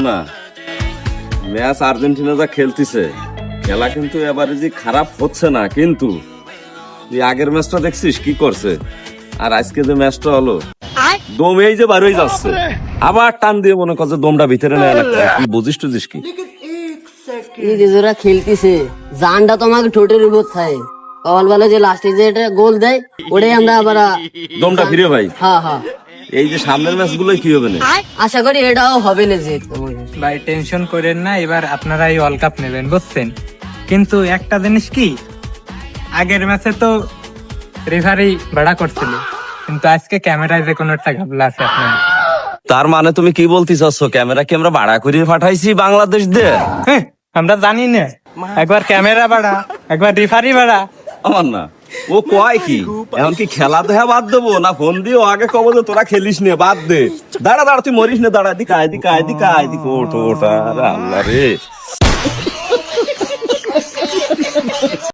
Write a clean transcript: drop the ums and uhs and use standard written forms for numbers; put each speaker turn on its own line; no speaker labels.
না match Argentina যা খেলতেছে, খেলা কিন্তু এবারে যে খারাপ হচ্ছে না, কিন্তু তুই আগের ম্যাচটা দেখছিস কি করছে, আর আজকে যে ম্যাচটা হলো দম এই যে বার হয়ে যাচ্ছে, আবার টান দিয়ে মনে করছে দমটা ভিতরে নেয় না, কি বুঝিস টুঝিস কি?
এই যে যারা খেলতেছে জানটা তো আমাকে ঠোঁটের উপর থাকে, কল বলে যে লাস্টে যে এটা গোল দেয় ওটাই আমরা আবার
দমটা ফিরে ভাই।
হ্যাঁ হ্যাঁ,
এই যে সামনের ম্যাচ গুলোই কি হবে না,
আশা করি এটাও হবে না যে
ভাই টেনশন করেন না, এবার আপনারা এই ওয়ার্ল্ড কাপ নেবেন বুঝছেন। কিন্তু একটা জিনিস কি, আগের ম্যাচে তো রেফারি ভাড়া করছিল, কিন্তু আজকে ক্যামেরায় যে কোনো একটা ঘাবলা আছে আপনার।
তার মানে তুমি কি বলতে চাচ্ছ, ক্যামেরা কি আমরা ভাড়া করিয়ে পাঠাইছি বাংলাদেশ দিয়ে?
হ্যাঁ, আমরা জানি না, একবার ক্যামেরা ভাড়া, একবার রেফারি ভাড়া।
আমার না ও কয় কি, এখন কি খেলা দেখা বাদ দেবো না ফোন দিয়ে আগে কব যে তোরা খেলিস নে, বাদ দে, দাঁড়া দাঁড়া তুই মরিস না, দাঁড়া, এদিকে আয়, এদিকে আয়, এদিকে আয়, এদিকে ওঠ ওঠ, আরে আল্লাহ রে।